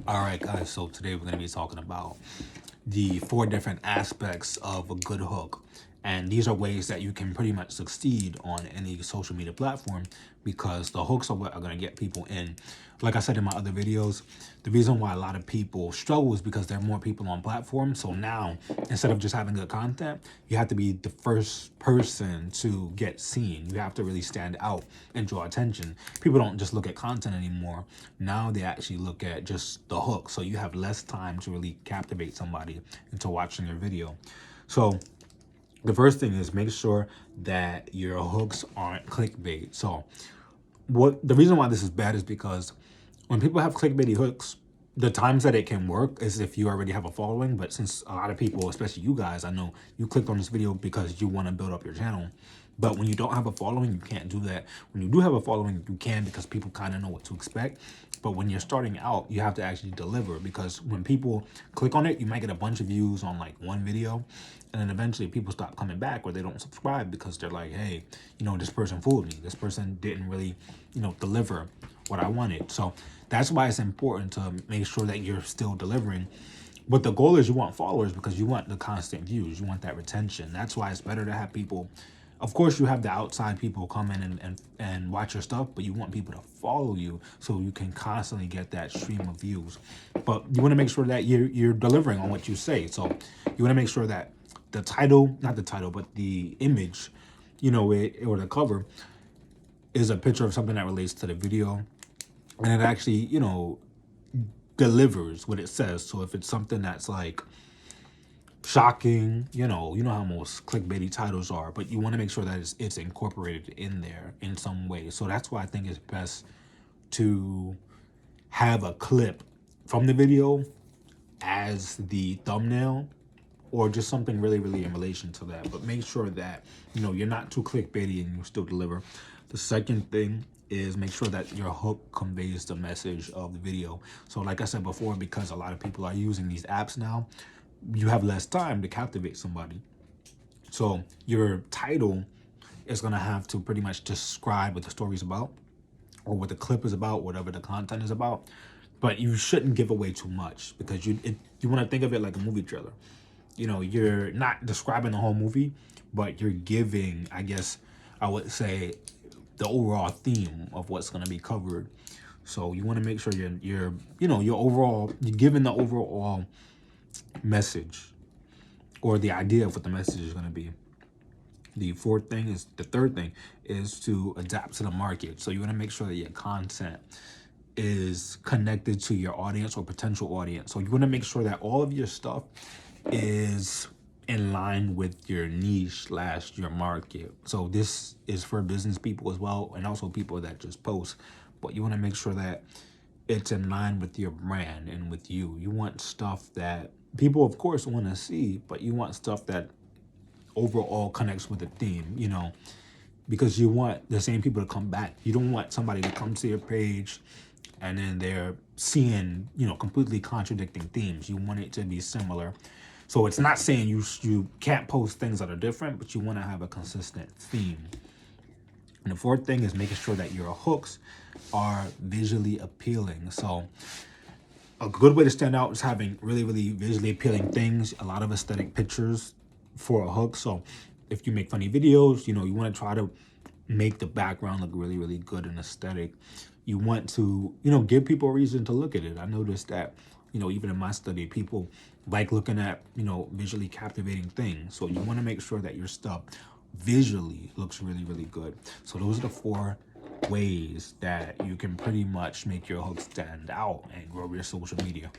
All right, guys, so today we're going to be talking about the 4 different aspects of a good hook. And these are ways that you can pretty much succeed on any social media platform because the hooks are what are going to get people in. Like I said in my other videos, the reason why a lot of people struggle is because there are more people on platforms. So now, instead of just having good content, you have to be the first person to get seen. You have to really stand out and draw attention. People don't just look at content anymore. Now they actually look at just the hook. So you have less time to really captivate somebody into watching your video. So the first thing is make sure that your hooks aren't clickbait. So the reason why this is bad is because when people have clickbaity hooks, the times that it can work is if you already have a following. But since a lot of people, especially you guys, I know you clicked on this video because you want to build up your channel. But when you don't have a following, you can't do that. When you do have a following, you can because people kind of know what to expect. But when you're starting out, you have to actually deliver, because when people click on it, you might get a bunch of views on like one video. And then eventually people stop coming back or they don't subscribe because they're like, hey, this person fooled me. This person didn't really, deliver what I wanted. So that's why it's important to make sure that you're still delivering. But the goal is you want followers because you want the constant views. You want that retention. That's why it's better to have people. Of course, you have the outside people come in and watch your stuff, but you want people to follow you so you can constantly get that stream of views. But you want to make sure that you're delivering on what you say. So you want to make sure that the title, not the title, but the image, or the cover is a picture of something that relates to the video. And it actually, delivers what it says. So if it's something that's like shocking, you know how most clickbaity titles are, but you want to make sure that it's incorporated in there in some way. So that's why I think it's best to have a clip from the video as the thumbnail, or just something really, really in relation to that. But make sure that, you're not too clickbaity and you still deliver. The second thing is make sure that your hook conveys the message of the video. So like I said before, because a lot of people are using these apps now, you have less time to captivate somebody. So your title is going to have to pretty much describe what the story is about or what the clip is about, whatever the content is about. But you shouldn't give away too much, because you want to think of it like a movie trailer. You're not describing the whole movie, but you're giving, I guess I would say, the overall theme of what's going to be covered. So you want to make sure you're giving the overall message, or the idea of what the message is going to be. The third thing is to adapt to the market. So you want to make sure that your content is connected to your audience or potential audience. So you want to make sure that all of your stuff is in line with your niche / your market. So this is for business people as well, and also people that just post. But you want to make sure that it's in line with your brand and with you. You want stuff that people, of course, want to see, but you want stuff that overall connects with the theme, because you want the same people to come back. You don't want somebody to come to your page and then they're seeing, completely contradicting themes. You want it to be similar. So it's not saying you can't post things that are different, but you want to have a consistent theme. And the fourth thing is making sure that your hooks are visually appealing. So a good way to stand out is having really, really visually appealing things, a lot of aesthetic pictures for a hook. So if you make funny videos, you want to try to make the background look really, really good and aesthetic. You want to, give people a reason to look at it. I noticed that, even in my study, people like looking at, visually captivating things. So you want to make sure that your stuff visually looks really, really good. So those are the 4 ways that you can pretty much make your hook stand out and grow your social media.